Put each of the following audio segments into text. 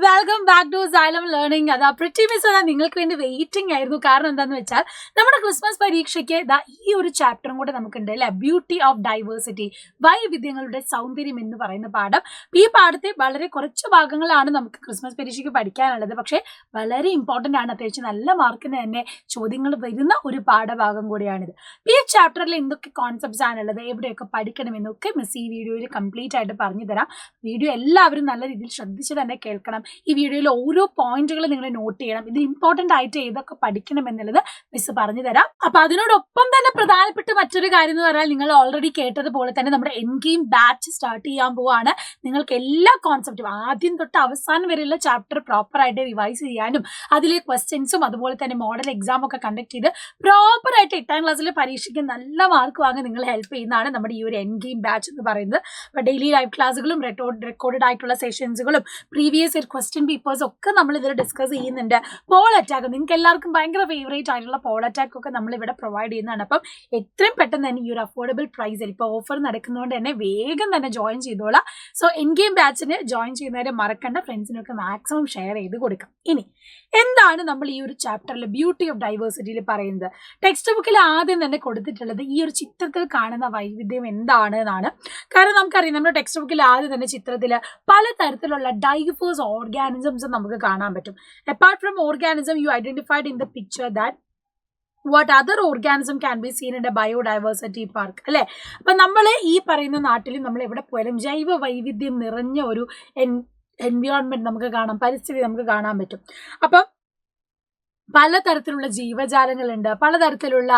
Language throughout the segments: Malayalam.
Welcome back to Xylem learning. അതാ പ്രിറ്റി മിസ് അതാ നിങ്ങൾക്ക് വേണ്ടി വെയിറ്റിംഗ് ആയിരുന്നു. കാരണം എന്താണെന്ന് വെച്ചാൽ നമ്മുടെ ക്രിസ്മസ് പരീക്ഷയ്ക്ക് ഈ ഒരു ചാപ്റ്ററും കൂടെ നമുക്കുണ്ട് അല്ലെ, ബ്യൂട്ടി ഓഫ് ഡൈവേഴ്സിറ്റി, വൈവിധ്യങ്ങളുടെ സൗന്ദര്യം എന്ന് പറയുന്ന പാഠം. ഈ പാഠത്തെ വളരെ കുറച്ച് ഭാഗങ്ങളാണ് നമുക്ക് ക്രിസ്മസ് പരീക്ഷയ്ക്ക് പഠിക്കാനുള്ളത്. പക്ഷേ വളരെ ഇമ്പോർട്ടൻ്റ് ആണ്, അത്യാവശ്യം നല്ല മാർക്കിന് തന്നെ ചോദ്യങ്ങൾ വരുന്ന ഒരു പാഠഭാഗം കൂടിയാണിത്. ഈ ചാപ്റ്ററിൽ എന്തൊക്കെ കോൺസെപ്റ്റ്സ് ആണുള്ളത്, എവിടെയൊക്കെ പഠിക്കണമെന്നൊക്കെ മിസ് ഈ വീഡിയോയിൽ കംപ്ലീറ്റ് ആയിട്ട് പറഞ്ഞു തരാം. വീഡിയോ എല്ലാവരും നല്ല രീതിയിൽ ശ്രദ്ധിച്ച് തന്നെ കേൾക്കണം. ഈ വീഡിയോയിൽ ഓരോ പോയിന്റുകൾ നിങ്ങൾ നോട്ട് ചെയ്യണം. ഇത് ഇമ്പോർട്ടന്റ് ആയിട്ട് ഏതൊക്കെ പഠിക്കണം എന്നുള്ളത് മിസ് പറഞ്ഞു തരാം. അപ്പൊ അതിനോടൊപ്പം തന്നെ പ്രധാനപ്പെട്ട മറ്റൊരു കാര്യം എന്ന് പറഞ്ഞാൽ, നിങ്ങൾ ഓൾറെഡി കേട്ടതുപോലെ തന്നെ നമ്മുടെ എൻ ഗെയിം ബാച്ച് സ്റ്റാർട്ട് ചെയ്യാൻ പോവാണ്. നിങ്ങൾക്ക് എല്ലാ കോൺസെപ്റ്റും ആദ്യം തൊട്ട് അവസാനം വരെയുള്ള ചാപ്റ്റർ പ്രോപ്പർ ആയിട്ട് റിവൈസ് ചെയ്യാനും അതിലെ ക്വസ്റ്റ്യൻസും അതുപോലെ തന്നെ മോഡൽ എക്സാം ഒക്കെ കണ്ടക്ട് ചെയ്ത് പ്രോപ്പർ ആയിട്ട് 8ാം ക്ലാസ്സിലെ പരീക്ഷയ്ക്ക് നല്ല മാർക്ക് വാങ്ങാൻ നിങ്ങൾ ഹെൽപ്പ് ചെയ്യുന്നതാണ് നമ്മുടെ ഈ ഒരു എൻ ഗെയിം ബാച്ച് എന്ന് പറയുന്നത്. അപ്പൊ ഡെയിലി ലൈവ് ക്ലാസ്സുകളും റെക്കോർഡഡ് ആയിട്ടുള്ള സെഷൻസുകളും പ്രീവിയസ് ഇയർ ക്വസ്റ്റ്യൻ പേപ്പേഴ്സ് ഒക്കെ നമ്മൾ ഇതിൽ ഡിസ്കസ് ചെയ്യുന്നുണ്ട്. പോൾ അറ്റാക്ക് നിങ്ങൾക്ക് എല്ലാവർക്കും ഭയങ്കര ഫേവറേറ്റ് ആയിട്ടുള്ള പോൾ അറ്റാക്ക് ഒക്കെ നമ്മൾ ഇവിടെ പ്രൊവൈഡ് ചെയ്യുന്നതാണ്. അപ്പം എത്രയും പെട്ടെന്ന് തന്നെ ഈ ഒരു അഫോർഡബിൾ പ്രൈസിൽ ഇപ്പോൾ ഓഫർ നടക്കുന്നതുകൊണ്ട് തന്നെ വേഗം തന്നെ ജോയിൻ ചെയ്തോളാം. സോ എൻ ഗെയിം ബാച്ചിന് ജോയിൻ ചെയ്യുന്നവരെ മറക്കണ്ട, ഫ്രണ്ട്സിനൊക്കെ മാക്സിമം ഷെയർ ചെയ്ത് കൊടുക്കാം. ഇനി എന്താണ് നമ്മൾ ഈ ഒരു ചാപ്റ്ററിൽ ബ്യൂട്ടി ഓഫ് ഡൈവേഴ്സിറ്റിയിൽ പറയുന്നത്? ടെക്സ്റ്റ് ബുക്കിൽ ആദ്യം തന്നെ കൊടുത്തിട്ടുള്ളത് ഈ ഒരു ചിത്രത്തിൽ കാണുന്ന വൈവിധ്യം എന്താണ് എന്നാണ്. കാരണം നമുക്കറിയാം, നമ്മുടെ ടെക്സ്റ്റ് ബുക്കിൽ ആദ്യം തന്നെ ചിത്രത്തിൽ പലതരത്തിലുള്ള ഡൈവേഴ്സ് ഓർഗാനിസംസ് നമുക്ക് കാണാൻ പറ്റും. Apart from organism, you identified in the picture that what other organism can be seen in a biodiversity park അല്ലെ. അപ്പൊ നമ്മൾ ഈ പറയുന്ന നാട്ടിൽ നമ്മൾ എവിടെ പോയാലും ജൈവ വൈവിധ്യം നിറഞ്ഞ ഒരു എൻവയോൺമെന്റ് നമുക്ക് കാണാം, പരിസ്ഥിതി നമുക്ക് കാണാൻ പറ്റും. അപ്പം പലതരത്തിലുള്ള ജീവജാലങ്ങളുണ്ട്, പലതരത്തിലുള്ള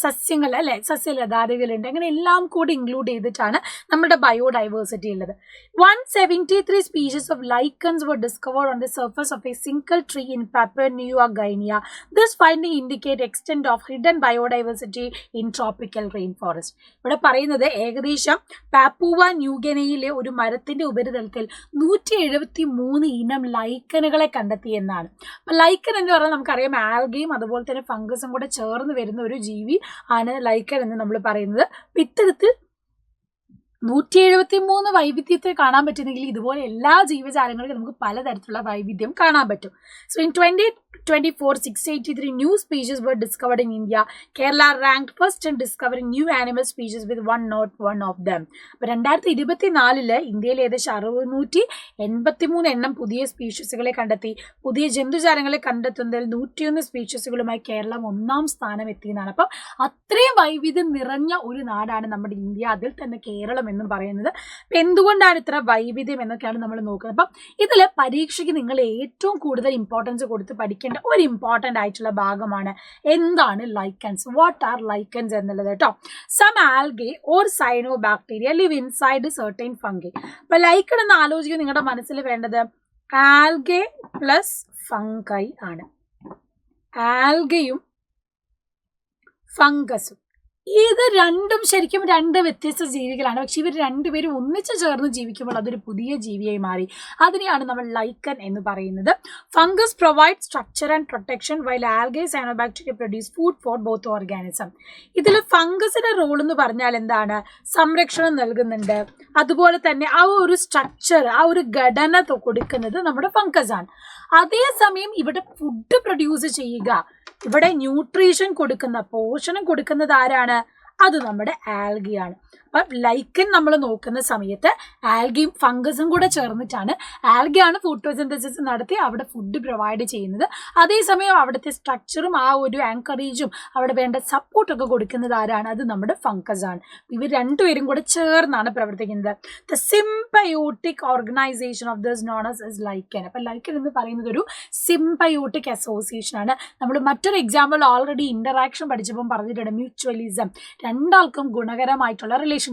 സസ്യങ്ങൾ അല്ലെ, സസ്യലതാദികളുണ്ട്. അങ്ങനെ എല്ലാം കൂടി ഇൻക്ലൂഡ് ചെയ്തിട്ടാണ് നമ്മുടെ ബയോഡൈവേഴ്സിറ്റി ഉള്ളത്. 173 species of lichens were discovered on the surface of a single tree in Papua New Guinea. This finding indicate extent of hidden biodiversity in tropical rainforest. ഇവിടെ പറയുന്നത് ഏകദേശം പാപ്പുവ ന്യൂഗിനിയയിലെ ഒരു മരത്തിന്റെ ഉപരിതലത്തിൽ 173 ഇനം ലൈക്കനുകളെ കണ്ടെത്തി എന്നാണ്. അപ്പൊ ലൈക്കൻ എന്ന് പറഞ്ഞാൽ നമുക്കറിയാം ആൽഗയും അതുപോലെ തന്നെ ഫംഗസും കൂടെ ചേർന്ന് വരുന്ന ഒരു ജീവി ആണ് ലൈക്കൻ എന്ന് നമ്മൾ പറയുന്നത്. ഇത്തരത്തിൽ 173 വൈവിധ്യത്തെ കാണാൻ പറ്റുന്നെങ്കിൽ ഇതുപോലെ എല്ലാ ജീവജാലങ്ങൾക്കും നമുക്ക് പലതരത്തിലുള്ള വൈവിധ്യം കാണാൻ പറ്റും. So in 2024, 683 new species were discovered in India. Kerala ranked first in discovering new animal species with 101 of them. അപ്പോൾ 2024 ഇന്ത്യയിൽ ഏകദേശം 683 എണ്ണം പുതിയ സ്പീഷീസുകളെ കണ്ടെത്തി. പുതിയ ജന്തുജാലങ്ങളെ കണ്ടെത്തുന്നതിൽ 101 സ്പീഷീസുകളുമായി കേരളം 1ാം സ്ഥാനം എത്തിയെന്നാണ്. അപ്പം അത്രയും വൈവിധ്യം നിറഞ്ഞ ഒരു നാടാണ് നമ്മുടെ ഇന്ത്യ, അതിൽ തന്നെ കേരളം എന്നും പറയുന്നത്. അപ്പം എന്തുകൊണ്ടാണ് ഇത്ര വൈവിധ്യം എന്നൊക്കെയാണ് നമ്മൾ നോക്കുന്നത്. അപ്പം ഇതിൽ പരീക്ഷയ്ക്ക് നിങ്ങൾ ഏറ്റവും കൂടുതൽ ഇമ്പോർട്ടൻസ് കൊടുത്ത് പഠിക്കേണ്ട ഒരു ഇമ്പോർട്ടൻ്റ് ആയിട്ടുള്ള ഭാഗമാണ് എന്താണ് ലൈക്കൻസ്, വാട്ട് ആർ ലൈക്കൻസ് എന്നുള്ളത് കേട്ടോ. Some algae or cyanobacteria live inside certain fungi. അപ്പൊ ലൈക്കൺ എന്ന് ആലോചിക്കുക, നിങ്ങളുടെ മനസ്സിൽ വേണ്ടത് ആൽഗെ പ്ലസ് ഫംഗൈ ആണ്. ആൽഗയും ഫംഗസും ഇത് രണ്ടും ശരിക്കും 2 വ്യത്യസ്ത ജീവികളാണ്. പക്ഷെ ഇവർ രണ്ടുപേരും ഒന്നിച്ച് ചേർന്ന് ജീവിക്കുമ്പോൾ അതൊരു പുതിയ ജീവിയായി മാറി. അതിനെയാണ് നമ്മൾ ലൈക്കൻ എന്ന് പറയുന്നത്. Fungus provide structure and protection while algae cyanobacteria produce food for both organism. ഇതിൽ ഫംഗസിന്റെ റോൾ എന്ന് പറഞ്ഞാൽ എന്താണ്? സംരക്ഷണം നൽകുന്നുണ്ട്. അതുപോലെ തന്നെ ആ ഒരു സ്ട്രക്ചർ, ആ ഒരു ഘടന കൊടുക്കുന്നത് നമ്മുടെ ഫംഗസ് ആണ്. അതേസമയം ഇവിടെ ഫുഡ് പ്രൊഡ്യൂസ് ചെയ്യുക, ഇവിടെ ന്യൂട്രീഷൻ കൊടുക്കുന്ന, പോഷണം കൊടുക്കുന്നത് ആരാണ്? അത് നമ്മുടെ ആൽഗയാണ്. അപ്പം ലൈക്കൻ നമ്മൾ നോക്കുന്ന സമയത്ത് ആൽഗയും ഫംഗസും കൂടെ ചേർന്നിട്ടാണ്, ആൽഗയാണ് ഫോട്ടോസിന്തസിസ് നടത്തി അവിടെ ഫുഡ് പ്രൊവൈഡ് ചെയ്യുന്നത്. അതേസമയം അവിടുത്തെ സ്ട്രക്ചറും ആ ഒരു ആങ്കറേജും അവിടെ വേണ്ട സപ്പോർട്ടൊക്കെ കൊടുക്കുന്നത് ആരാണ്? അത് നമ്മുടെ ഫംഗസ് ആണ്. ഇവർ രണ്ടുപേരും കൂടെ ചേർന്നാണ് പ്രവർത്തിക്കുന്നത്. The symbiotic organisation of this known as ലൈക്കൻ. അപ്പം ലൈക്കൻ എന്ന് പറയുന്നത് ഒരു സിംബയോട്ടിക് അസോസിയേഷൻ ആണ്. നമ്മൾ മറ്റൊരു എക്സാമ്പിൾ ഓൾറെഡി ഇന്ററാക്ഷൻ പഠിച്ചപ്പോൾ പറഞ്ഞിട്ടുണ്ട്, മ്യൂച്വലിസം, രണ്ടാൾക്കും ഗുണകരമായിട്ടുള്ള റിലേഷൻഷിപ്പ്.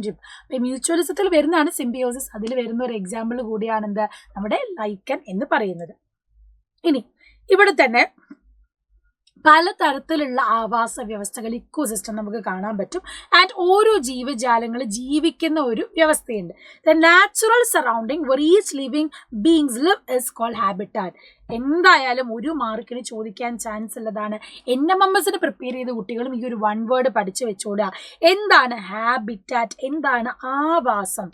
മ്യൂച്വലിസത്തിൽ വരുന്നതാണ് സിംബിയോസിസ്, അതിൽ വരുന്ന ഒരു എക്സാമ്പിൾ കൂടിയാണ് എന്ത് നമ്മുടെ ലൈക്കൻ എന്ന് പറയുന്നത്. ഇനി ഇവിടെ തന്നെ പലതരത്തിലുള്ള ആവാസ വ്യവസ്ഥകൾ, ഇക്കോസിസ്റ്റം നമുക്ക് കാണാൻ പറ്റും. ആൻഡ് ഓരോ ജീവജാലങ്ങൾ ജീവിക്കുന്ന ഒരു വ്യവസ്ഥയുണ്ട്. The natural surrounding where each living beings live is called habitat. എന്തായാലും ഒരു മാർക്കിന് ചോദിക്കാൻ ചാൻസ് ഉള്ളതാണ്. NMMSന് പ്രിപ്പയർ ചെയ്ത കുട്ടികളും ഈ ഒരു 1 വേർഡ് പഠിച്ചു വെച്ചോടുക. എന്താണ് ഹാബിറ്റാറ്റ്? എന്താണ് ആവാസം?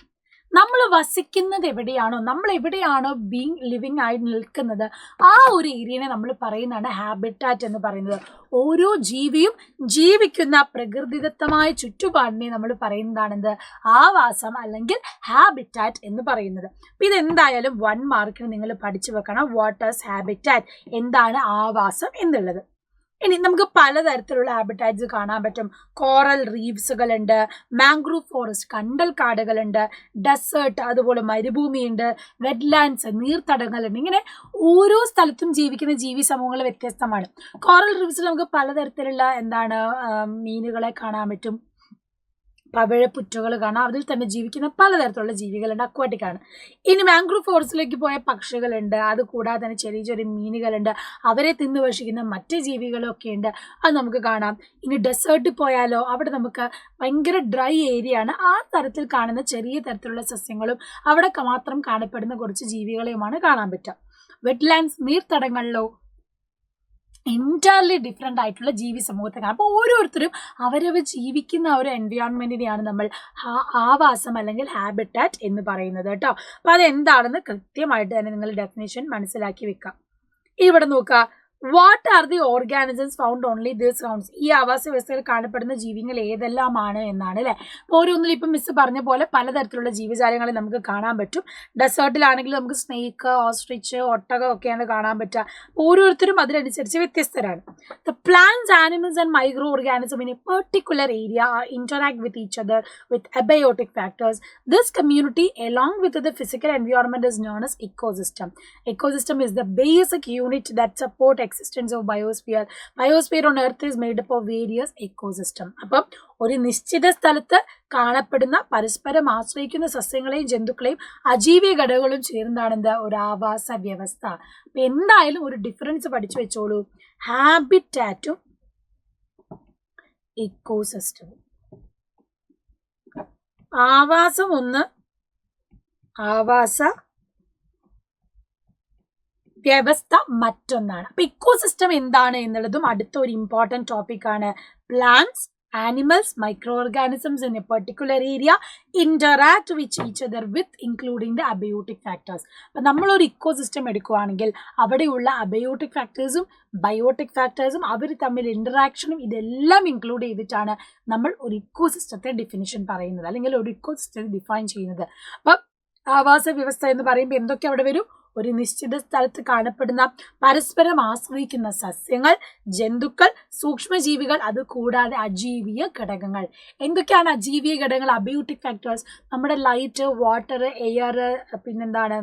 നമ്മൾ വസിക്കുന്നത് എവിടെയാണോ, നമ്മൾ എവിടെയാണോ ലിവിങ് ആയി നിൽക്കുന്നത്, ആ ഒരു ഏരിയനെ നമ്മൾ പറയുന്നതാണ് ഹാബിറ്റാറ്റ് എന്ന് പറയുന്നത്. ഓരോ ജീവിയും ജീവിക്കുന്ന പ്രകൃതിദത്തമായ ചുറ്റുപാടിനെ നമ്മൾ പറയുന്നതാണെന്ത്, ആവാസം അല്ലെങ്കിൽ ഹാബിറ്റാറ്റ് എന്ന് പറയുന്നത്. അപ്പം ഇതെന്തായാലും 1 മാർക്കിന് നിങ്ങൾ പഠിച്ചു വെക്കണം. വാട്ട് ഈസ് ഹാബിറ്റാറ്റ്, എന്താണ് ആവാസം എന്നുള്ളത്. ഇനി നമുക്ക് പലതരത്തിലുള്ള ഹാബിറ്റാറ്റ്സ് കാണാൻ പറ്റും. കോറൽ റീഫ്സുകളുണ്ട്, മാംഗ്രൂവ് ഫോറസ്റ്റ് കണ്ടൽ കാടുകളുണ്ട്, ഡെസേർട്ട് അതുപോലെ മരുഭൂമിയുണ്ട്, വെറ്റ്ലാൻഡ്സ് നീർത്തടങ്ങളുണ്ട്. ഇങ്ങനെ ഓരോ സ്ഥലത്തും ജീവിക്കുന്ന ജീവി സമൂഹങ്ങൾ വ്യത്യസ്തമാണ്. കോറൽ റീഫ്സിൽ നമുക്ക് പലതരത്തിലുള്ള മീനുകളെ കാണാൻ പറ്റും, പവിഴപ്പുറ്റുകൾ കാണാം, അതിൽ തന്നെ ജീവിക്കുന്ന പലതരത്തിലുള്ള ജീവികളുണ്ട്, അക്വാറ്റിക് ആണ്. ഇനി മാംഗ്രൂവ് ഫോറസ്റ്റിലേക്ക് പോയ പക്ഷികളുണ്ട്, അത് കൂടാതെ തന്നെ ചെറിയ ചെറിയ മീനുകളുണ്ട്, അവരെ തിന്നു ഭക്ഷിക്കുന്ന മറ്റ് ജീവികളൊക്കെ ഉണ്ട്, അത് നമുക്ക് കാണാം. ഇനി ഡെസേർട്ടിൽ പോയാലോ, അവിടെ നമുക്ക് ഭയങ്കര ഡ്രൈ ഏരിയ ആണ്, ആ തരത്തിൽ കാണുന്ന ചെറിയ തരത്തിലുള്ള സസ്യങ്ങളും അവിടെ മാത്രം കാണപ്പെടുന്ന കുറച്ച് ജീവികളെയുമാണ് കാണാൻ പറ്റുക. വെറ്റ്ലാൻഡ്സ് നീർത്തടങ്ങളിലോ എൻറ്റയർലി ഡിഫറെൻ്റ് ആയിട്ടുള്ള ജീവി സമൂഹത്തെ കാണാം. അപ്പോൾ ഓരോരുത്തരും അവരവർ ജീവിക്കുന്ന ഒരു എൻവയോൺമെൻറ്റിനെയാണ് നമ്മൾ ആവാസം അല്ലെങ്കിൽ ഹാബിറ്റാറ്റ് എന്ന് പറയുന്നത് കേട്ടോ. അപ്പോൾ അതെന്താണെന്ന് കൃത്യമായിട്ട് തന്നെ നിങ്ങൾ ഡെഫിനേഷൻ മനസ്സിലാക്കി വെക്കാം. ഇവിടെ നോക്കുക, what are the organisms found only this counts. ഈ ആവാസ വ്യവസ്ഥയിൽ കാണപ്പെടുന്ന ജീവികൾ ഏതെല്ലാമാണ് എന്നാണ് അല്ലേ. ഓരോന്നിലും ഇപ്പം മിസ് പറഞ്ഞ പോലെ പലതരത്തിലുള്ള ജീവജാലങ്ങളെ നമുക്ക് കാണാൻ പറ്റും. ഡെസേർട്ടിലാണെങ്കിൽ നമുക്ക് സ്നേക്ക്, ഓസ്ട്രിച്ച്, ഒട്ടകം ഒക്കെയാണ് കാണാൻ പറ്റുക. ഓരോരുത്തരും അതിനനുസരിച്ച് വ്യത്യസ്തരാണ്. The plants, animals and micro organism in A particular area interact with each other with abiotic factors. This community along with the physical environment is known as ecosystem. Ecosystem is the basic unit that support existence of biosphere. Biosphere on earth is made up of various ecosystem. അപ്പം ഒരു നിശ്ചിത സ്ഥലത്ത് കാണപ്പെടുന്ന പരസ്പരം ആശ്രയിക്കുന്ന സസ്യങ്ങളെയും ജന്തുക്കളെയും അജീവീയ ഘടകങ്ങളും ചേർന്നതാണെന്ത്, ഒരു ആവാസ വ്യവസ്ഥ. അപ്പം എന്തായാലും ഒരു ഡിഫറൻസ് പഠിച്ചു വെച്ചോളൂ, ഹാബിറ്റാറ്റും ഇക്കോസിസ്റ്റവും. ആവാസം ഒന്ന്, ആവാസ വ്യവസ്ഥ മറ്റൊന്നാണ്. അപ്പൊ ഇക്കോസിസ്റ്റം എന്താണ് എന്നുള്ളതും അടുത്ത ഒരു ഇമ്പോർട്ടൻറ്റ് ടോപ്പിക്കാണ്. Plants, animals, microorganisms in a particular area interact with each other with including the abiotic factors. അപ്പം നമ്മളൊരു ഇക്കോസിസ്റ്റം എടുക്കുകയാണെങ്കിൽ അവിടെയുള്ള അബയോട്ടിക് ഫാക്ടേഴ്സും ബയോട്ടിക് ഫാക്ടേഴ്സും അവർ തമ്മിൽ ഇൻറ്ററാക്ഷനും ഇതെല്ലാം ഇൻക്ലൂഡ് ചെയ്തിട്ടാണ് നമ്മൾ ഒരു ഇക്കോസിസ്റ്റത്തെ ഡെഫിനിഷൻ പറയുന്നത്, അല്ലെങ്കിൽ ഒരു ഇക്കോസിസ്റ്റത്തെ ഡിഫൈൻ ചെയ്യുന്നത്. അപ്പം ആവാസ വ്യവസ്ഥ എന്ന് പറയുമ്പോൾ എന്തൊക്കെ അവിടെ വരും? ഒരു നിശ്ചിത സ്ഥലത്ത് കാണപ്പെടുന്ന പരസ്പരം ആശ്രയിക്കുന്ന സസ്യങ്ങൾ, ജന്തുക്കൾ, സൂക്ഷ്മജീവികൾ, അത് കൂടാതെ അജീവീയ ഘടകങ്ങൾ. എന്തൊക്കെയാണ് അജീവീയ ഘടകങ്ങൾ? അബയോട്ടിക് ഫാക്ടേഴ്സ്, നമ്മുടെ ലൈറ്റ്, വാട്ടർ, എയർ, പിന്നെന്താണ്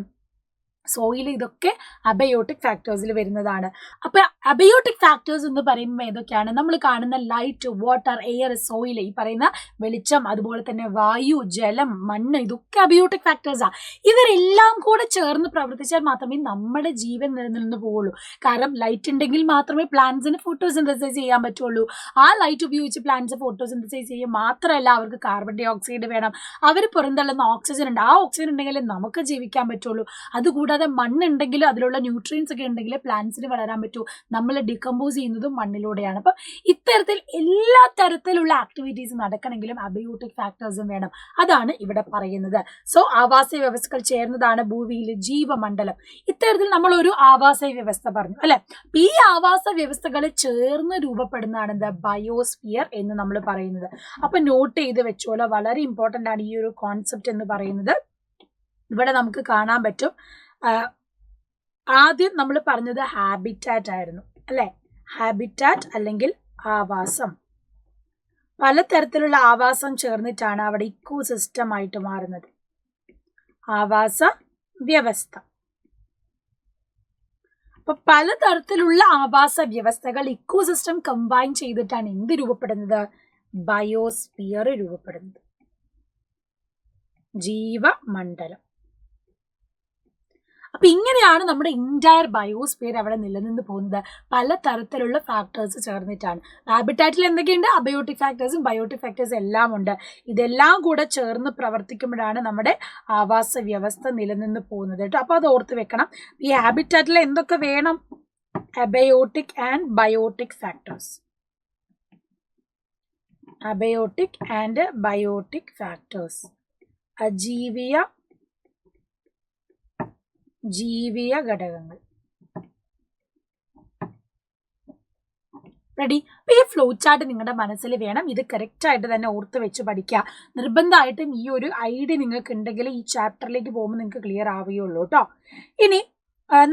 സോയിൽ, ഇതൊക്കെ അബയോട്ടിക് ഫാക്ടേഴ്സിൽ വരുന്നതാണ്. അപ്പൊ അബയോട്ടിക് ഫാക്ടേഴ്സ് എന്ന് പറയുമ്പോൾ ഏതൊക്കെയാണ്? നമ്മൾ കാണുന്ന ലൈറ്റ്, വാട്ടർ, എയർ, സോയിൽ, ഈ പറയുന്ന വെളിച്ചം, അതുപോലെ തന്നെ വായു, ജലം, മണ്ണ്, ഇതൊക്കെ അബയോട്ടിക് ഫാക്ടേഴ്സാണ്. ഇവരെല്ലാം കൂടെ ചേർന്ന് പ്രവർത്തിച്ചാൽ മാത്രമേ നമ്മുടെ ജീവൻ നിലനിന്ന് പോവുള്ളൂ. കാരണം ലൈറ്റ് ഉണ്ടെങ്കിൽ മാത്രമേ പ്ലാന്റ്സിന് ഫോട്ടോസിന്തസൈസ് ചെയ്യാൻ പറ്റുള്ളൂ. ആ ലൈറ്റ് ഉപയോഗിച്ച് പ്ലാന്റ്സ് ഫോട്ടോസിന്തസൈസ് ചെയ്യുക മാത്രമല്ല, അവർക്ക് കാർബൺ ഡൈ ഓക്സൈഡ് വേണം, അവർ പുറന്തള്ളുന്ന ഓക്സിജൻ ഉണ്ട്, ആ ഓക്സിജൻ ഉണ്ടെങ്കിൽ നമുക്ക് ജീവിക്കാൻ പറ്റുള്ളൂ. അതുകൂടാതെ മണ്ണുണ്ടെങ്കിൽ അതിലുള്ള ന്യൂട്രിയൻസ് ഒക്കെ ഉണ്ടെങ്കിൽ പ്ലാന്റ്സിന് വളരാൻ പറ്റൂ. നമ്മൾ ഡികമ്പോസ് ചെയ്യുന്നതും മണ്ണിലൂടെയാണ്. അപ്പം ഇത്തരത്തിൽ എല്ലാ തരത്തിലുള്ള ആക്ടിവിറ്റീസ് നടക്കണമെങ്കിലും അബയോട്ടിക് ഫാക്ടേഴ്സും വേണം. അതാണ് ഇവിടെ പറയുന്നത്. സോ ആവാസ വ്യവസ്ഥകൾ ചേർന്നതാണ് ഭൂമിയിലെ ജീവമണ്ഡലം. ഇത്തരത്തിൽ നമ്മൾ ഒരു ആവാസ വ്യവസ്ഥ പറഞ്ഞു അല്ലെ. ഈ ആവാസ വ്യവസ്ഥകൾ ചേർന്ന് രൂപപ്പെടുന്നതാണ് എന്താ, ബയോസ്ഫിയർ എന്ന് നമ്മൾ പറയുന്നത്. അപ്പൊ നോട്ട് ചെയ്ത് വെച്ചോളൂ, വളരെ ഇമ്പോർട്ടൻ്റ് ആണ് ഈ ഒരു കോൺസെപ്റ്റ് എന്ന് പറയുന്നത്. ഇവിടെ നമുക്ക് കാണാൻ പറ്റും, ആദ്യം നമ്മൾ പറഞ്ഞത് ഹാബിറ്റാറ്റ് ആയിരുന്നു അല്ലെ. ഹാബിറ്റാറ്റ് അല്ലെങ്കിൽ ആവാസം, പലതരത്തിലുള്ള ആവാസം ചേർന്നിട്ടാണ് അവിടെ ഇക്കോസിസ്റ്റം ആയിട്ട് മാറുന്നത്. ആവാസ വ്യവസ്ഥ. അപ്പൊ പലതരത്തിലുള്ള ആവാസ വ്യവസ്ഥകൾ ഇക്കോസിസ്റ്റം കമ്പൈൻ ചെയ്തിട്ടാണ് എന്ത് രൂപപ്പെടുന്നത്? ബയോസ്ഫിയർ രൂപപ്പെടുന്നത്, ജീവമണ്ഡലം. അപ്പൊ ഇങ്ങനെയാണ് നമ്മുടെ എൻറ്റയർ ബയോസ്ഫിയർ അവിടെ നിലനിന്ന് പോകുന്നത്, പലതരത്തിലുള്ള ഫാക്ടേഴ്സ് ചേർന്നിട്ടാണ്. ഹാബിറ്റാറ്റിൽ എന്തൊക്കെയുണ്ട്? അബയോട്ടിക് ഫാക്ടേഴ്സും ബയോട്ടിക് ഫാക്ടേഴ്സും എല്ലാം ഉണ്ട്. ഇതെല്ലാം കൂടെ ചേർന്ന് പ്രവർത്തിക്കുമ്പോഴാണ് നമ്മുടെ ആവാസ വ്യവസ്ഥ നിലനിന്ന് പോകുന്നത് കേട്ടോ. അപ്പൊ അത് ഓർത്ത് വെക്കണം. ഈ ഹാബിറ്റാറ്റിൽ എന്തൊക്കെ വേണം? Abiotic and biotic factors. Abiotic and biotic factors, അജീവിയ ജീവിയ ഘടകങ്ങൾ. റെഡി? അപ്പൊ ഈ ഫ്ലോ ചാർട്ട് നിങ്ങളുടെ മനസ്സിൽ വേണം. ഇത് കറക്റ്റ് ആയിട്ട് തന്നെ ഓർത്ത് വെച്ച് പഠിക്കുക. നിർബന്ധമായിട്ടും ഈ ഒരു ഐഡിയ നിങ്ങൾക്ക് ഉണ്ടെങ്കിൽ ഈ ചാപ്റ്ററിലേക്ക് പോകുമ്പോൾ നിങ്ങൾക്ക് ക്ലിയർ ആവുകയുള്ളൂ കേട്ടോ. ഇനി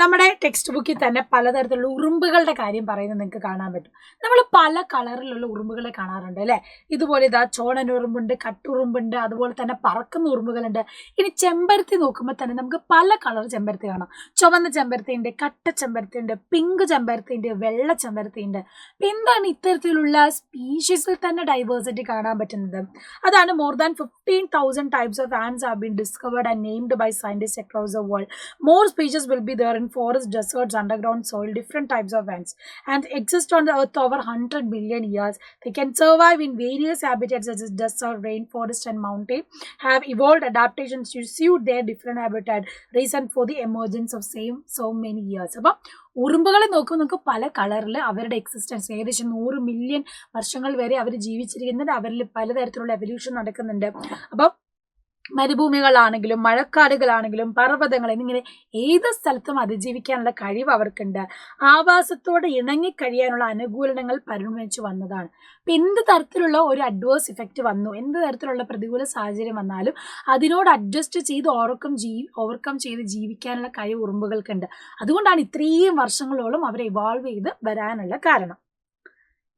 നമ്മുടെ ടെക്സ്റ്റ് ബുക്കിൽ തന്നെ പലതരത്തിലുള്ള ഉറുമ്പുകളുടെ കാര്യം പറയുന്നത് നിങ്ങൾക്ക് കാണാൻ പറ്റും. നമ്മൾ പല കളറിലുള്ള ഉറുമ്പുകളെ കാണാറുണ്ട് അല്ലേ? ഇതുപോലെ ഇതാ ചോണനുറുമ്പുണ്ട്, കട്ടുറുമ്പുണ്ട്, അതുപോലെ തന്നെ പറക്കുന്ന ഉറുമ്പുകളുണ്ട്. ഇനി ചെമ്പരത്തി നോക്കുമ്പോൾ തന്നെ നമുക്ക് പല കളർ ചെമ്പരത്തി കാണാം. ചുവന്ന ചെമ്പരത്തി ഉണ്ട്, കട്ട ചെമ്പരത്തി ഉണ്ട്, പിങ്ക് ചെമ്പരത്തി ഉണ്ട്, വെള്ള ചെമ്പരത്തി ഉണ്ട്. എന്താണ് ഇത്തരത്തിലുള്ള സ്പീഷീസിൽ തന്നെ ഡൈവേഴ്സിറ്റി കാണാൻ പറ്റുന്നത്? അതാണ് more than 15,000 types of ants have been discovered and named by scientist across the world. More species will be there in forests, deserts, underground soil, different types of ants, and exist on the earth over 100 billion years. They can survive in various habitats such as desert, rainforest, and mountain. Have evolved adaptations to suit their different habitat, reason for the emergence of same so many years. അപ്പം ഉറുമ്പുകളെ നോക്കുമ്പോൾ നമുക്ക് പല കളറിൽ അവരുടെ എക്സിസ്റ്റൻസ് ഏകദേശം 100 മില്യൺ വർഷങ്ങൾ വരെ അവർ ജീവിച്ചിരിക്കുന്നുണ്ട്. അവരിൽ പലതരത്തിലുള്ള എവല്യൂഷൻ നടക്കുന്നുണ്ട്. അപ്പം മരുഭൂമികളാണെങ്കിലും മഴക്കാടുകളാണെങ്കിലും പർവ്വതങ്ങൾ എന്നിങ്ങനെ ഏത് സ്ഥലത്തും അതിജീവിക്കാനുള്ള കഴിവ് അവർക്കുണ്ട്. ആവാസത്തോടെ ഇണങ്ങിക്കഴിയാനുള്ള അനുകൂലനങ്ങൾ പരിണമിച്ചു വന്നതാണ്. അപ്പം എന്ത് തരത്തിലുള്ള ഒരു അഡ്വേഴ്സ് ഇഫക്റ്റ് വന്നു, എന്ത് തരത്തിലുള്ള പ്രതികൂല സാഹചര്യം വന്നാലും അതിനോട് അഡ്ജസ്റ്റ് ചെയ്ത് ഓവർകം ചെയ്ത് ജീവിക്കാനുള്ള കഴിവ് ഉറുമ്പുകൾക്കുണ്ട്. അതുകൊണ്ടാണ് ഇത്രയും വർഷങ്ങളോളം അവർ ഇവോൾവ് ചെയ്ത് വരാനുള്ള കാരണം.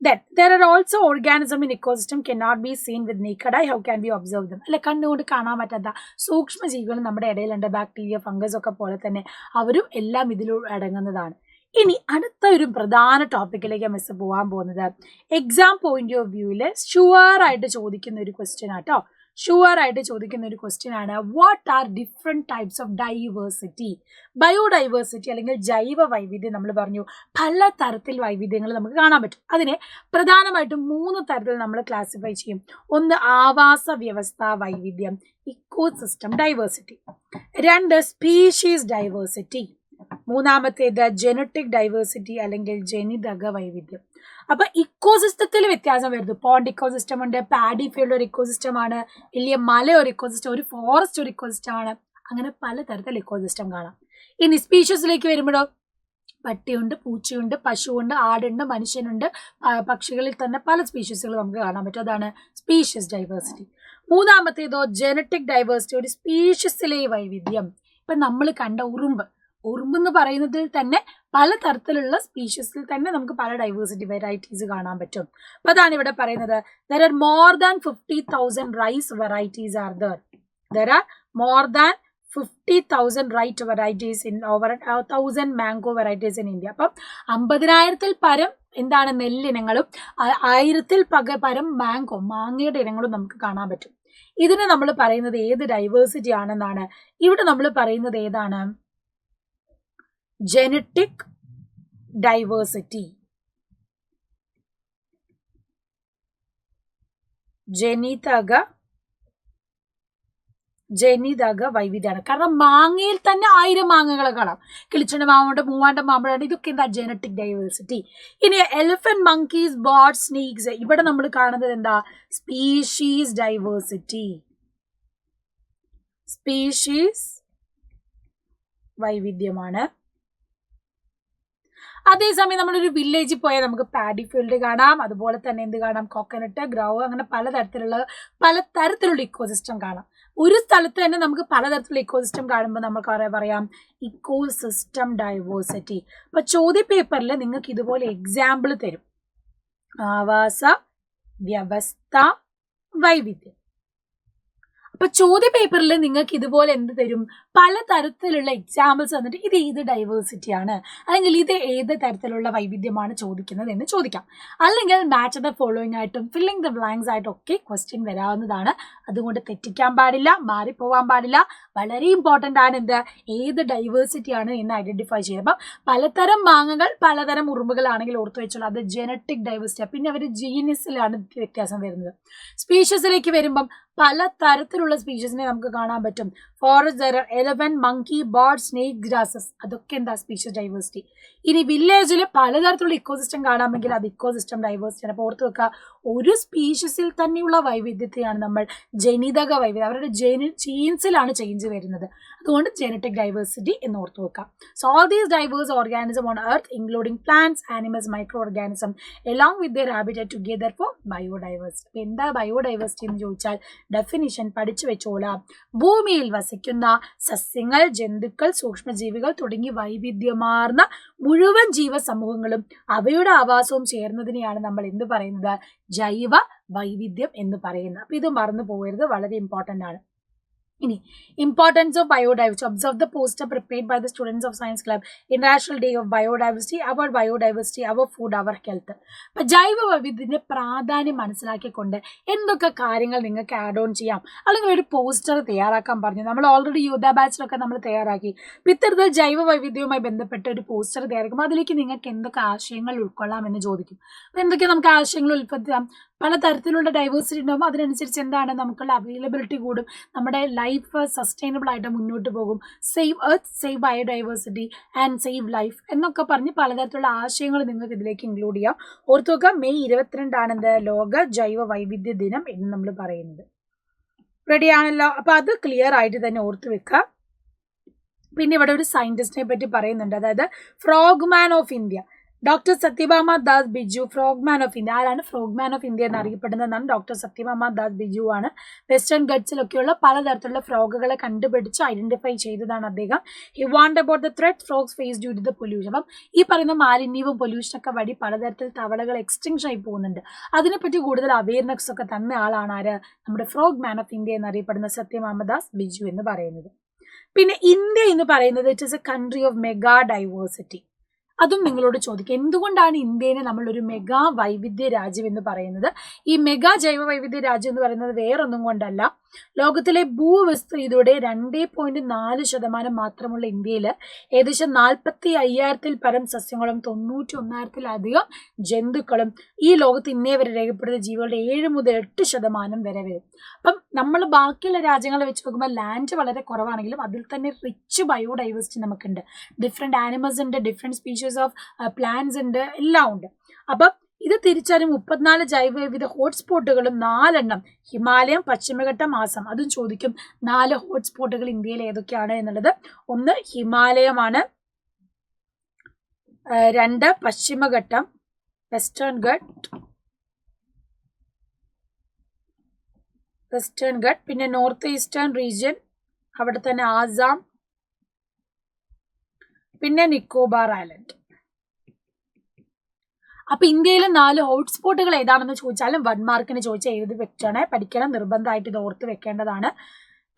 Then there are also organisms in ecosystem cannot be seen with naked eye. How can we observe them? അല്ലെ, കണ്ണുകൊണ്ട് കാണാൻ പറ്റാത്ത സൂക്ഷ്മജീവികൾ നമ്മുടെ ഇടയിലുണ്ട്. ബാക്ടീരിയ, ഫംഗസ് ഒക്കെ പോലെ തന്നെ അവരും എല്ലാം ഇതിലൂടെ അടങ്ങുന്നതാണ്. ഇനി അടുത്ത ഒരു പ്രധാന ടോപ്പിക്കിലേക്ക് മിസ് പോകാൻ പോകുന്നത് എക്സാം പോയിന്റ് ഓഫ് വ്യൂവിൽ ഷുവർ ആയിട്ട് ചോദിക്കുന്ന ഒരു ക്വസ്റ്റ്യൻ ആട്ടോ. ഷുവർ ആയിട്ട് ചോദിക്കുന്ന ഒരു ക്വസ്റ്റ്യൻ ആണ്, what are different types of diversity? Biodiversity അല്ലെങ്കിൽ ജൈവ വൈവിധ്യം നമ്മൾ പറഞ്ഞു പല തരത്തിൽ വൈവിധ്യങ്ങൾ നമുക്ക് കാണാൻ പറ്റും. അതിനെ പ്രധാനമായിട്ടും 3 തരത്തിൽ നമ്മൾ ക്ലാസിഫൈ ചെയ്യും. ഒന്ന് ആവാസ വ്യവസ്ഥ വൈവിധ്യം, ഇക്കോസിസ്റ്റം ഡൈവേഴ്സിറ്റി. 2 species diversity. മൂന്നാമത്തേത് ജെനറ്റിക് ഡൈവേഴ്സിറ്റി അല്ലെങ്കിൽ ജനിതക വൈവിധ്യം. അപ്പൊ ഇക്കോസിസ്റ്റത്തിൽ വ്യത്യാസം വരുന്നു. പോണ്ട് ഇക്കോസിസ്റ്റം ഉണ്ട്, പാഡി ഫീൽഡ് ഒരു ഇക്കോസിസ്റ്റം ആണ്, വലിയ മല ഒരു ഇക്കോസിസ്റ്റം, ഒരു ഫോറസ്റ്റ് ഒരു ഇക്കോസിസ്റ്റം ആണ്. അങ്ങനെ പലതരത്തിൽ ഇക്കോസിസ്റ്റം കാണാം. ഇനി സ്പീഷീസിലേക്ക് വരുമ്പോഴോ പട്ടിയുണ്ട്, പൂച്ചയുണ്ട്, പശുവുണ്ട്, ആടുണ്ട്, മനുഷ്യനുണ്ട്, പക്ഷികളിൽ തന്നെ പല സ്പീഷീസുകൾ നമുക്ക് കാണാൻ പറ്റും. അതാണ് സ്പീഷീസ് ഡൈവേഴ്സിറ്റി. മൂന്നാമത്തേതോ ജെനറ്റിക് ഡൈവേഴ്സിറ്റി, ഒരു സ്പീഷീസിലെ വൈവിധ്യം. ഇപ്പൊ നമ്മൾ കണ്ട ഉറുമ്പ് എന്ന് പറയുന്നതിൽ തന്നെ പലതരത്തിലുള്ള സ്പീഷീസിൽ തന്നെ നമുക്ക് പല ഡൈവേഴ്സിറ്റി വെറൈറ്റീസ് കാണാൻ പറ്റും. അപ്പൊ അതാണ് ഇവിടെ പറയുന്നത്. there are more than 50,000 rice varieties are there. There are more than 50,000 rice varieties in over 1,000 mango varieties in India. അപ്പം 50,000-ൽ പരം എന്താണ് നെല്ലിനങ്ങളും 1000-ൽ പരം മാങ്ങയുടെ ഇനങ്ങളും നമുക്ക് കാണാൻ പറ്റും. ഇതിനെ നമ്മൾ പറയുന്നത് ഏത് ഡൈവേഴ്സിറ്റി ആണെന്നാണ്. ഇവിടെ നമ്മൾ പറയുന്നത് ഏതാണ്? Genetic diversity. ജനിതക വൈവിധ്യമാണ്. കാരണം മാങ്ങയിൽ തന്നെ 1000 മാങ്ങകളെ കാണാം. കിളിച്ചുണ്ട മാവുണ്ട്, മൂവാണ്ടൻ മാമ്പഴമുണ്ട്. ഇതൊക്കെ എന്താ? Genetic diversity. ഇനി എലിഫന്റ്, മങ്കീസ്, ബേർഡ്, സ്നേക്സ്, ഇവിടെ നമ്മൾ കാണുന്നത് എന്താ? Species diversity. സ്പീഷീസ് വൈവിധ്യമാണ്. അതേസമയം നമ്മളൊരു വില്ലേജിൽ പോയാൽ നമുക്ക് പാഡി ഫീൽഡ് കാണാം, അതുപോലെ തന്നെ എന്ത് കാണാം? കോക്കനട്ട്, ഗ്രൗ, അങ്ങനെ പലതരത്തിലുള്ള ഇക്കോസിസ്റ്റം കാണാം. ഒരു സ്ഥലത്ത് തന്നെ നമുക്ക് പലതരത്തിലുള്ള ഇക്കോസിസ്റ്റം കാണുമ്പോൾ നമുക്ക് പറയാം ഇക്കോസിസ്റ്റം ഡൈവേഴ്സിറ്റി. അപ്പൊ ചോദ്യ പേപ്പറിൽ നിങ്ങൾക്ക് ഇതുപോലെ എക്സാമ്പിൾ തരും. ആവാസ വ്യവസ്ഥ വൈവിധ്യം. അപ്പൊ ചോദ്യ പേപ്പറിൽ നിങ്ങൾക്ക് ഇതുപോലെ എന്ത് തരും? പലതരത്തിലുള്ള എക്സാമ്പിൾസ് തന്നിട്ട് ഇത് ഏത് ഡൈവേഴ്സിറ്റി ആണ്, അല്ലെങ്കിൽ ഇത് ഏത് തരത്തിലുള്ള വൈവിധ്യമാണ് ചോദിക്കുന്നത് എന്ന് ചോദിക്കാം. അല്ലെങ്കിൽ മാച്ച് ദ ഫോളോയിങ് ആയിട്ടും ഫില്ലിംഗ് ദ ബ്ലാങ്ക്സ് ആയിട്ടും ഒക്കെ ക്വസ്റ്റ്യൻ വരാവുന്നതാണ്. അതുകൊണ്ട് തെറ്റിക്കാൻ പാടില്ല, മാറിപ്പോവാൻ പാടില്ല. വളരെ ഇമ്പോർട്ടൻ്റ് ആണ് എന്ത്? ഏത് ഡൈവേഴ്സിറ്റി ആണ് എന്ന് ഐഡന്റിഫൈ ചെയ്യുക. അപ്പം പലതരം മാങ്ങകൾ, പലതരം ഉറുമ്പുകളാണെങ്കിൽ ഓർത്ത് വെച്ചോളൂ, അത് ജെനറ്റിക് ഡൈവേഴ്സിറ്റി. പിന്നെ അവർ ജീനസിലാണ് വ്യത്യാസം വരുന്നത്. സ്പീഷീസിലേക്ക് വരുമ്പം പല തരത്തിലുള്ള സ്പീഷീസിനെ നമുക്ക് കാണാൻ പറ്റും. Forest, elephant, monkey, bird, snake, grasses, അതൊക്കെ എന്താ? Species diversity. ഇനി വില്ലേജിൽ പലതരത്തിലുള്ള ഇക്കോസിസ്റ്റം കാണാമെങ്കിൽ അത് ഇക്കോസിസ്റ്റം ഡൈവേഴ്സിറ്റി ആണ്. അപ്പോൾ ഓർത്ത് വെക്കുക, ഒരു സ്പീഷീസിൽ തന്നെയുള്ള വൈവിധ്യത്തെയാണ് നമ്മൾ ജനിതക വൈവിധ്യം, അവരുടെ ജീൻസിലാണ് ചേഞ്ച് വരുന്നത്. അതുകൊണ്ട് ജനറ്റിക് ഡൈവേഴ്സിറ്റി എന്ന് ഓർത്ത് വെക്കാം. So all these diverse organism on earth including plants, animals, micro organism along with their habitat together for biodiversity. അപ്പോൾ എന്താ ബയോഡൈവേഴ്സിറ്റി എന്ന് ചോദിച്ചാൽ ഡെഫിനിഷൻ പഠിച്ചു വെച്ചോളാം. ഭൂമിയിൽ വസിക്കുന്ന സസ്യങ്ങൾ, ജന്തുക്കൾ, സൂക്ഷ്മജീവികൾ തുടങ്ങി വൈവിധ്യമാർന്ന മുഴുവൻ ജീവസമൂഹങ്ങളും അവയുടെ ആവാസവും ചേർന്നതിനെയാണ് നമ്മൾ എന്ത് പറയുന്നത്? ജൈവ വൈവിധ്യം എന്ന് പറയുന്നത്. അപ്പൊ ഇത് മറന്നു പോകരുത്, വളരെ ഇമ്പോർട്ടന്റ് ആണ്. ഇനി importance of biodiversity. Observe the poster prepared by the students of science club. International day of biodiversity, our biodiversity, our food, our health. അപ്പൊ ജൈവ വൈവിധ്യത്തിന്റെ പ്രാധാന്യം മനസ്സിലാക്കിക്കൊണ്ട് എന്തൊക്കെ കാര്യങ്ങൾ നിങ്ങൾക്ക് ആഡ് ഓൺ ചെയ്യാം, അല്ലെങ്കിൽ ഒരു പോസ്റ്റർ തയ്യാറാക്കാൻ പറഞ്ഞു. നമ്മൾ ഓൾറെഡി യൂത ബാച്ചിലൊക്കെ നമ്മൾ തയ്യാറാക്കി. ഇത്തരത്തിൽ ജൈവ വൈവിധ്യവുമായി ബന്ധപ്പെട്ട ഒരു പോസ്റ്റർ തയ്യാറാക്കുമ്പോൾ അതിലേക്ക് നിങ്ങൾക്ക് എന്തൊക്കെ ആശയങ്ങൾ ഉൾക്കൊള്ളാം എന്ന് ചോദിക്കും. എന്തൊക്കെ നമുക്ക് ആശയങ്ങൾ ഉൽപ്പത്തിയാം? പലതരത്തിലുള്ള ഡൈവേഴ്സിറ്റി ഉണ്ടാകുമ്പോൾ അതിനനുസരിച്ച് എന്താണ് നമുക്കുള്ള അവൈലബിലിറ്റി കൂടും, നമ്മുടെ ലൈഫ് സസ്റ്റൈനബിൾ ആയിട്ട് മുന്നോട്ട് പോകും. Save earth, save biodiversity and save life എന്നൊക്കെ പറഞ്ഞ് പലതരത്തിലുള്ള ആശയങ്ങൾ നിങ്ങൾക്ക് ഇതിലേക്ക് ഇൻക്ലൂഡ് ചെയ്യാം. ഓർത്തു വെക്കുക, മെയ് 22 ലോക ജൈവ വൈവിധ്യ ദിനം എന്ന് നമ്മൾ പറയുന്നത്. റെഡി ആണല്ലോ? അപ്പൊ അത് ക്ലിയർ ആയിട്ട് തന്നെ ഓർത്തു വെക്കുക. പിന്നെ ഇവിടെ ഒരു സയന്റിസ്റ്റിനെ പറ്റി പറയുന്നുണ്ട്, അതായത് frogman of India, doctor Satyabhama Das Biju, frogman of India. ആരാണ് ഫ്രോഗ്മാൻ ഓഫ് ഇന്ത്യ എന്ന് അറിയപ്പെടുന്നതാണ്? ഡോക്ടർ സത്യഭാമ ദാസ് ബിജു ആണ്. വെസ്റ്റേൺ ഗട്ട്സിലൊക്കെയുള്ള പലതരത്തിലുള്ള ഫ്രോഗുകളെ കണ്ടുപിടിച്ച് ഐഡന്റിഫൈ ചെയ്തതാണ് അദ്ദേഹം. He warned about the threat frogs face due to the pollution. അപ്പം ഈ പറയുന്ന മാലിന്യവും പൊല്യൂഷനൊക്കെ വഴി പലതരത്തിൽ തവളകൾ എക്സ്റ്റിങ്ഷൻ ആയി പോകുന്നുണ്ട്. അതിനെപ്പറ്റി കൂടുതൽ അവയർനെസ് ഒക്കെ തന്ന ആളാണ് ആര്? നമ്മുടെ ഫ്രോഗ്മാൻ ഓഫ് ഇന്ത്യ എന്നറിയപ്പെടുന്ന സത്യഭാമ ദാസ് ബിജു എന്ന് പറയുന്നത്. പിന്നെ ഇന്ത്യ എന്ന് പറയുന്നത് it is A country of mega diversity. അതും നിങ്ങളോട് ചോദിക്കും, എന്തുകൊണ്ടാണ് ഇന്ത്യനെ നമ്മൾ ഒരു മെഗാ വൈവിധ്യ രാജ്യം എന്ന് പറയുന്നത്? ഈ മെഗാ ജൈവ വൈവിധ്യ രാജ്യം എന്ന് പറയുന്നത് വേറൊന്നും കൊണ്ടല്ല, ലോകത്തിലെ ഭൂവിസ്തൃതിയുടെ 2.4% മാത്രമുള്ള ഇന്ത്യയിൽ ഏകദേശം 45,000 പരം സസ്യങ്ങളും 91,000 ജന്തുക്കളും ഈ ലോകത്ത് ഇന്നേ വരെ രേഖപ്പെടുന്ന ജീവികളുടെ 7 മുതൽ 8% വരെ വരും. അപ്പം നമ്മൾ ബാക്കിയുള്ള രാജ്യങ്ങളെ വെച്ച് നോക്കുമ്പോൾ ലാൻഡ് വളരെ കുറവാണെങ്കിലും അതിൽ തന്നെ റിച്ച് ബയോഡൈവേഴ്സിറ്റി നമുക്കുണ്ട്. ഡിഫറെന്റ് ആനിമൽസ് ഉണ്ട്, ഡിഫറെന്റ് സ്പീഷീസ് ഓഫ് പ്ലാന്റ്സ് ഉണ്ട്, എല്ലാം ഉണ്ട്. അപ്പം ഇത് തിരിച്ചറിയും 34 ജൈവവൈവിധ്യ ഹോട്ട്സ്പോട്ടുകളും 4 ഹിമാലയം, പശ്ചിമഘട്ടം, ആസാം. അതും ചോദിക്കും 4 ഹോട്ട്സ്പോട്ടുകൾ ഇന്ത്യയിൽ ഏതൊക്കെയാണ് എന്നുള്ളത്. 1 ഹിമാലയമാണ്, 2 പശ്ചിമഘട്ടം വെസ്റ്റേൺ ഘട്ട്, പിന്നെ നോർത്ത് ഈസ്റ്റേൺ റീജിയൻ, അവിടെ തന്നെ ആസാം, പിന്നെ നിക്കോബാർ ഐലൻഡ്. അപ്പൊ ഇന്ത്യയിലെ 4 ഹോട്ട്സ്പോട്ടുകൾ ഏതാണെന്ന് ചോദിച്ചാലും 1 മാർക്കിന് ചോദിച്ചാൽ എഴുതി വെച്ചാണ് പഠിക്കണം, നിർബന്ധമായിട്ട് ഇത് ഓർത്ത് വെക്കേണ്ടതാണ്.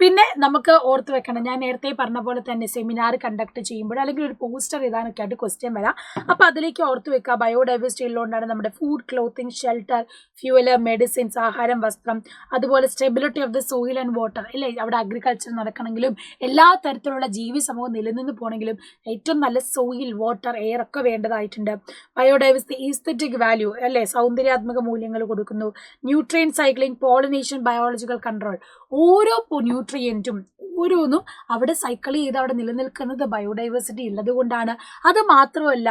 പിന്നെ നമുക്ക് ഓർത്ത് വെക്കണം, ഞാൻ നേരത്തെ പറഞ്ഞ പോലെ തന്നെ സെമിനാർ കണ്ടക്ട് ചെയ്യുമ്പോൾ അല്ലെങ്കിൽ ഒരു പോസ്റ്റർ എഴുതാനൊക്കെ ആയിട്ട് ക്വസ്റ്റ്യൻ വരാം. അപ്പൊ അതിലേക്ക് ഓർത്ത് വെക്കുക, ബയോഡൈവേഴ്സിറ്റി ഉള്ളതുകൊണ്ടാണ് നമ്മുടെ food, clothing, shelter, fuel, medicines, ആഹാരം, വസ്ത്രം, അതുപോലെ stability of the soil and water അല്ലേ, അവിടെ അഗ്രികൾച്ചർ നടക്കണമെങ്കിലും എല്ലാ തരത്തിലുള്ള ജീവി സമൂഹം നിലനിന്ന് പോകണമെങ്കിലും ഏറ്റവും നല്ല സോയിൽ, വാട്ടർ, എയർ ഒക്കെ വേണ്ടതായിട്ടുണ്ട്. ബയോഡൈവേഴ്സിറ്റി ഈസ്തറ്റിക് വാല്യൂ അല്ലേ, സൗന്ദര്യാത്മക മൂല്യങ്ങൾ കൊടുക്കുന്നു. Nutrient cycling, pollination, biological control. ഓരോ ന്യൂട്രിയൻറ്റും ഓരോന്നും അവിടെ സൈക്കിൾ ചെയ്ത് അവിടെ നിലനിൽക്കുന്നത് ബയോഡൈവേഴ്സിറ്റി ഉള്ളത് കൊണ്ടാണ്. അത് മാത്രമല്ല,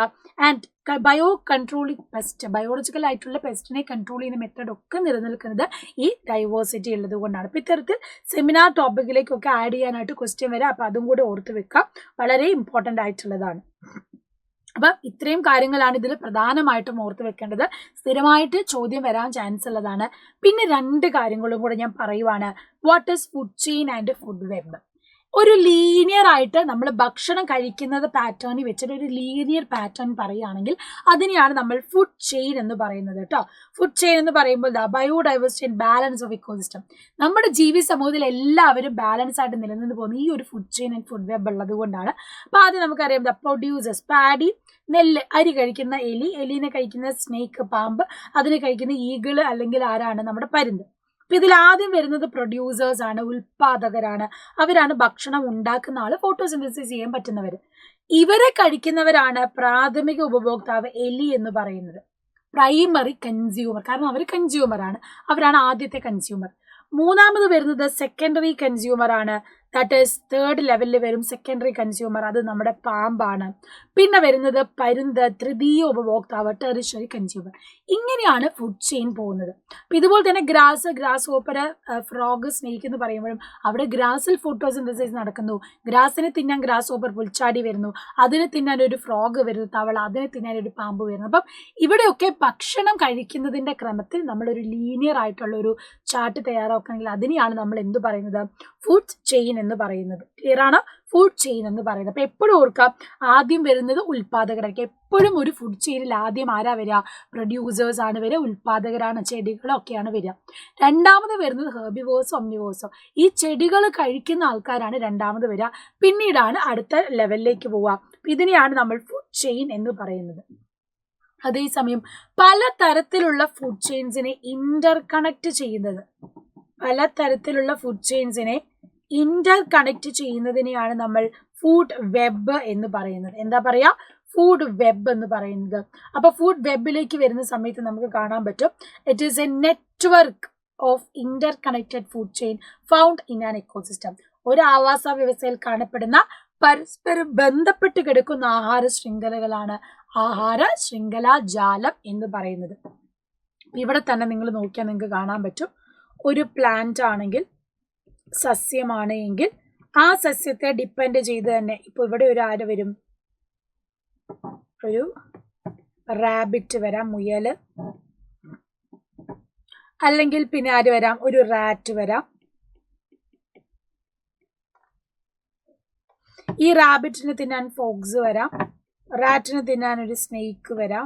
and bio controlling pest, biological ആയിട്ടുള്ള പെസ്റ്റിനെ കൺട്രോൾ ചെയ്യുന്ന മെത്തേഡ് ഒക്കെ നിലനിൽക്കുന്നത് ഈ ഡൈവേഴ്സിറ്റി ഉള്ളത് കൊണ്ടാണ്. അപ്പം ഇത്തരത്തിൽ സെമിനാർ ടോപ്പിക്കിലേക്കൊക്കെ ആഡ് ചെയ്യാനായിട്ട് ക്വസ്റ്റ്യൻ വരാം. അപ്പം അതും കൂടി ഓർത്ത് വെക്കാം, വളരെ ഇമ്പോർട്ടൻ്റ് ആയിട്ടുള്ളതാണ്. അപ്പം ഇത്രയും കാര്യങ്ങളാണ് ഇതിൽ പ്രധാനമായിട്ടും ഓർത്ത് വെക്കേണ്ടത്. സ്ഥിരമായിട്ട് ചോദ്യം വരാൻ ചാൻസ് ഉള്ളതാണ്. പിന്നെ 2 കാര്യങ്ങളും കൂടെ ഞാൻ പറയുവാണ്. What is food chain and food web? ഒരു ലീനിയർ ആയിട്ട് നമ്മൾ ഭക്ഷണം കഴിക്കുന്നത് പാറ്റേണിൽ വെച്ചിട്ട് ഒരു ലീനിയർ പാറ്റേൺ പറയുകയാണെങ്കിൽ അതിനെയാണ് നമ്മൾ ഫുഡ് ചെയിൻ എന്ന് പറയുന്നത് കേട്ടോ. ഫുഡ് ചെയിൻ എന്ന് പറയുമ്പോൾ biodiversity and balance of ecosystem, നമ്മുടെ ജീവി സമൂഹത്തിൽ എല്ലാവരും ബാലൻസ് ആയിട്ട് നിലനിന്ന് പോകുന്ന ഈ ഒരു food chain and food web ഉള്ളത് കൊണ്ടാണ്. അപ്പോൾ ആദ്യം നമുക്കറിയാം, പ്രൊഡ്യൂസേഴ്സ്, പാഡി, നെല്ല്, അരി കഴിക്കുന്ന എലി, എലിനെ കഴിക്കുന്ന സ്നേക്ക്, പാമ്പ്, അതിനെ കഴിക്കുന്ന ഈഗിള് അല്ലെങ്കിൽ ആരാണ്? നമ്മുടെ പരുന്ത്. അപ്പൊ ഇതിൽ ആദ്യം വരുന്നത് പ്രൊഡ്യൂസേഴ്സ് ആണ്, ഉൽപാദകരാണ്. അവരാണ് ഭക്ഷണം ഉണ്ടാക്കുന്ന ആള്, ഫോട്ടോസിന്തസിസ് ചെയ്യാൻ പറ്റുന്നവർ. ഇവരെ കഴിക്കുന്നവരാണ് പ്രാഥമിക ഉപഭോക്താവ്, എലി എന്ന് പറയുന്നത്. പ്രൈമറി കൺസ്യൂമർ, കാരണം അവർ കൺസ്യൂമർ ആണ്, അവരാണ് ആദ്യത്തെ കൺസ്യൂമർ. മൂന്നാമത് വരുന്നത് സെക്കൻഡറി കൺസ്യൂമർ ആണ്, ദാറ്റ് ഈസ് തേർഡ് ലെവലിൽ വരും സെക്കൻഡറി കൺസ്യൂമർ, അത് നമ്മുടെ പാമ്പാണ്. പിന്നെ വരുന്നത് പരുന്ത്, തൃതീയ ഉപഭോക്താവ് ടെറിഷറി കൺസ്യൂമർ. ഇങ്ങനെയാണ് ഫുഡ് ചെയിൻ പോകുന്നത്. അപ്പം ഇതുപോലെ തന്നെ ഗ്രാസ് ഹോപ്പർ, ഫ്രോഗ്, സ്നേക്ക് എന്ന് പറയുമ്പോഴും അവിടെ ഗ്രാസിൽ ഫോട്ടോസിന്തസിസ് നടക്കുന്നു. ഗ്രാസിനെ തിന്നാൻ ഗ്രാസ് ഹോപ്പർ പുൽച്ചാടി വരുന്നു, അതിനെ തിന്നാൻ ഒരു ഫ്രോഗ് വരുന്നു, തവള, അതിനെ തിന്നാൻ ഒരു പാമ്പ് വരുന്നു. അപ്പം ഇവിടെയൊക്കെ ഭക്ഷണം കഴിക്കുന്നതിൻ്റെ ക്രമത്തിൽ നമ്മളൊരു ലീനിയർ ആയിട്ടുള്ള ഒരു ചാർട്ട് തയ്യാറാക്കുകയാണെങ്കിൽ അതിനെയാണ് നമ്മൾ എന്ത് പറയുന്നത്, ഫുഡ് ചെയിൻ എന്ന് പറയുന്നത്. ക്ലിയർ ആണ്, ഫുഡ് ചെയിൻ എന്ന് പറയുന്നത്. അപ്പം എപ്പോഴും ഓർക്കാം, ആദ്യം വരുന്നത് ഉൽപ്പാദകരായിരിക്കും. എപ്പോഴും ഒരു ഫുഡ് ചെയിനിൽ ആദ്യം ആരാ വരിക, പ്രൊഡ്യൂസേഴ്സ് ആണ് വരിക, ഉൽപ്പാദകരാണ്, ചെടികളൊക്കെയാണ് വരിക. രണ്ടാമത് വരുന്നത് ഹെർബിവോഴ്സോ ഒംനിവോഴ്സോ, ഈ ചെടികൾ കഴിക്കുന്ന ആൾക്കാരാണ് രണ്ടാമത് വരിക. പിന്നീടാണ് അടുത്ത ലെവലിലേക്ക് പോവുക. ഇതിനെയാണ് നമ്മൾ ഫുഡ് ചെയിൻ എന്ന് പറയുന്നത്. അതേസമയം പലതരത്തിലുള്ള ഫുഡ് ചെയിൻസിനെ ഇന്റർ കണക്ട് ചെയ്യുന്നതിനെയാണ് നമ്മൾ ഫുഡ് വെബ് എന്ന് പറയുന്നത്. എന്താ പറയാ, ഫുഡ് വെബ് എന്ന് പറയുന്നത്. അപ്പൊ ഫുഡ് വെബിലേക്ക് വരുന്ന സമയത്ത് നമുക്ക് കാണാൻ പറ്റും, it is A network of Inter connected food chain found in an ecosystem. ഒരു ആവാസ വ്യവസ്ഥയിൽ കാണപ്പെടുന്ന പരസ്പരം ബന്ധപ്പെട്ട് കിടക്കുന്ന ആഹാര ശൃംഖലകളാണ് ആഹാര ശൃംഖലാ ജാലം എന്ന് പറയുന്നത്. ഇവിടെ തന്നെ നിങ്ങൾ നോക്കിയാൽ നിങ്ങൾക്ക് കാണാൻ പറ്റും, ഒരു പ്ലാന്റ് ആണെങ്കിൽ, സസ്യമാണ് എങ്കിൽ ആ സസ്യത്തെ ഡിപ്പെൻഡ് ചെയ്ത് തന്നെ ഇപ്പൊ ഇവിടെ ഒരു ആര് വരും, ഒരു റാബിറ്റ് വരാം, മുയല്, അല്ലെങ്കിൽ പിന്നെ ആര് വരാം, ഒരു റാറ്റ് വരാം. ഈ റാബിറ്റിന് തിന്നാൻ ഫോക്സ് വരാം, റാറ്റിന് തിന്നാൻ ഒരു സ്നേക്ക് വരാം,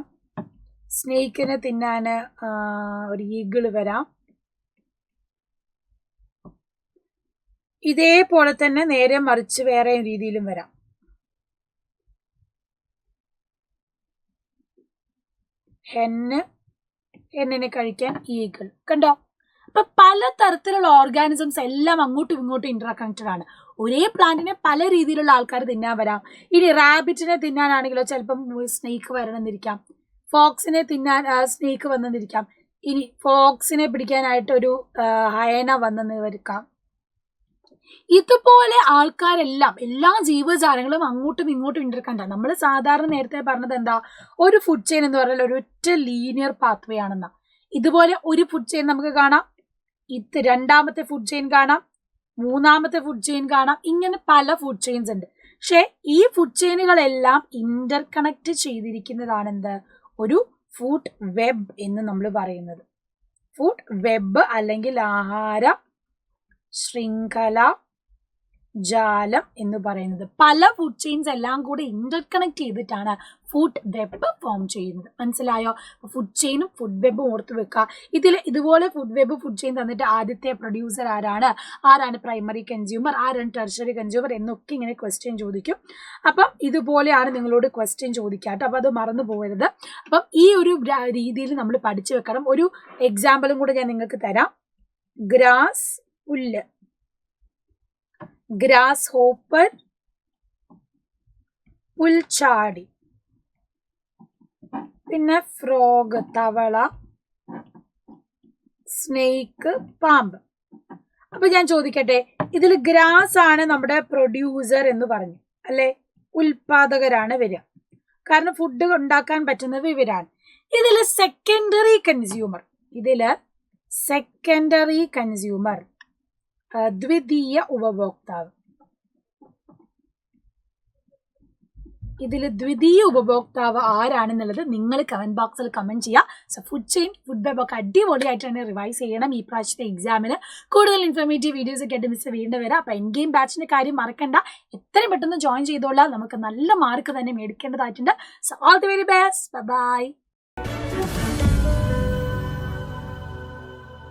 സ്നേക്കിന് തിന്നാൻ ഒരു ഈഗിള് വരാം. ഇതേപോലെ തന്നെ നേരെ മറിച്ച് വേറെ രീതിയിലും വരാം. ഹെന്നിനെ കഴിക്കാൻ ഈഗിൾ. കണ്ടോ? അപ്പൊ പലതരത്തിലുള്ള ഓർഗാനിസംസ് എല്ലാം അങ്ങോട്ടും ഇങ്ങോട്ടും ഇന്റർ കണക്റ്റഡ് ആണ്. ഒരേ പ്ലാന്റിനെ പല രീതിയിലുള്ള ആൾക്കാർ തിന്നാൻ വരാം. ഇനി റാബിറ്റിനെ തിന്നാനാണെങ്കിലോ ചിലപ്പം സ്നേക്ക് വരണമെന്നിരിക്കാം, ഫോക്സിനെ തിന്നാൻ സ്നേക്ക് വന്നെന്നിരിക്കാം, ഇനി ഫോക്സിനെ പിടിക്കാനായിട്ട് ഒരു ഹയന വന്നെന്ന് വരിക്കാം. ഇതുപോലെ ആൾക്കാരെല്ലാം, എല്ലാ ജീവജാലങ്ങളും അങ്ങോട്ടും ഇങ്ങോട്ടും ഇന്റർകണക്ട് ആണ്. നമ്മൾ സാധാരണ നേരത്തെ പറഞ്ഞത് എന്താ, ഒരു ഫുഡ് ചെയിൻ എന്ന് പറഞ്ഞാൽ ഒരൊറ്റ ലീനിയർ പാത്വേ ആണെന്നാ. ഇതുപോലെ ഒരു ഫുഡ് ചെയിൻ നമുക്ക് കാണാം, രണ്ടാമത്തെ ഫുഡ് ചെയിൻ കാണാം, മൂന്നാമത്തെ ഫുഡ് ചെയിൻ കാണാം, ഇങ്ങനെ പല ഫുഡ് ചെയിൻസ് ഉണ്ട്. പക്ഷെ ഈ ഫുഡ് ചെയിനുകളെല്ലാം ഇന്റർ കണക്ട് ചെയ്തിരിക്കുന്നതാണ് എന്ത്, ഒരു ഫുഡ് വെബ് എന്ന് നമ്മൾ പറയുന്നത്. ഫുഡ് വെബ് അല്ലെങ്കിൽ ആഹാര ശൃംഖല ജാലം എന്ന് പറയുന്നത്. പല ഫുഡ് ചെയിൻസ് എല്ലാം കൂടി ഇന്റർ കണക്ട് ചെയ്തിട്ടാണ് ഫുഡ് വെബ് ഫോം ചെയ്യുന്നത്. മനസ്സിലായോ? ഫുഡ് ചെയിനും ഫുഡ് വെബും ഓർത്ത് വെക്കുക. ഇതുപോലെ ഫുഡ് വെബ് ഫുഡ് ചെയിൻ തന്നിട്ട് ആദ്യത്തെ പ്രൊഡ്യൂസർ ആരാണ് പ്രൈമറി കൺസ്യൂമർ, ആരാണ് ടെർഷറി കൺസ്യൂമർ എന്നൊക്കെ ഇങ്ങനെ ക്വസ്റ്റ്യൻ ചോദിക്കും. അപ്പം ഇതുപോലെയാണ് നിങ്ങളോട് ക്വസ്റ്റ്യൻ ചോദിക്കാട്ടോ. അപ്പം അത് മറന്നു പോകരുത്. അപ്പം ഈ ഒരു രീതിയിൽ നമ്മൾ പഠിച്ചു വെക്കണം. ഒരു എക്സാമ്പിളും കൂടെ ഞാൻ നിങ്ങൾക്ക് തരാം. ഗ്രാസ്, പുല്ല്, ഗ്രാസ് ഹോപ്പർ, പുൽച്ചാടി, പിന്നെ ഫ്രോഗ്, തവള, സ്നേക്ക്, പാമ്പ്. അപ്പൊ ഞാൻ ചോദിക്കട്ടെ, ഇതിൽ ഗ്രാസ് ആണ് നമ്മുടെ പ്രൊഡ്യൂസർ എന്ന് പറഞ്ഞു അല്ലെ, ഉൽപാദകരാണ് വരിക, കാരണം ഫുഡ് ഉണ്ടാക്കാൻ പറ്റുന്നത് ഇവരാണ്. ഇതില് സെക്കൻഡറി കൺസ്യൂമർ, ദ്വിതീയ ഉപഭോക്താവ്. ഇതിൽ ദ്വിതീയ ഉപഭോക്താവ് ആരാണെന്നുള്ളത് നിങ്ങൾ കമന്റ് ബോക്സിൽ കമന്റ് ചെയ്യുക. So food chain, food web ഒക്കെ അടിപൊളിയായിട്ട് തന്നെ റിവൈസ് ചെയ്യണം ഈ പ്രാവശ്യത്തെ എക്സാമിന്. കൂടുതൽ ഇൻഫോർമേറ്റീവ് വീഡിയോസ് ഒക്കെ ആയിട്ട് മിസ് വീണ്ടും വരാം. അപ്പൊ എൻ ഗെയിം ബാച്ചിന്റെ കാര്യം മറക്കണ്ട, എത്രയും പെട്ടെന്ന് ജോയിൻ ചെയ്തോളാം. നമുക്ക് നല്ല മാർക്ക് തന്നെ മേടിക്കേണ്ടതായിട്ടുണ്ട്. So all the very best, by.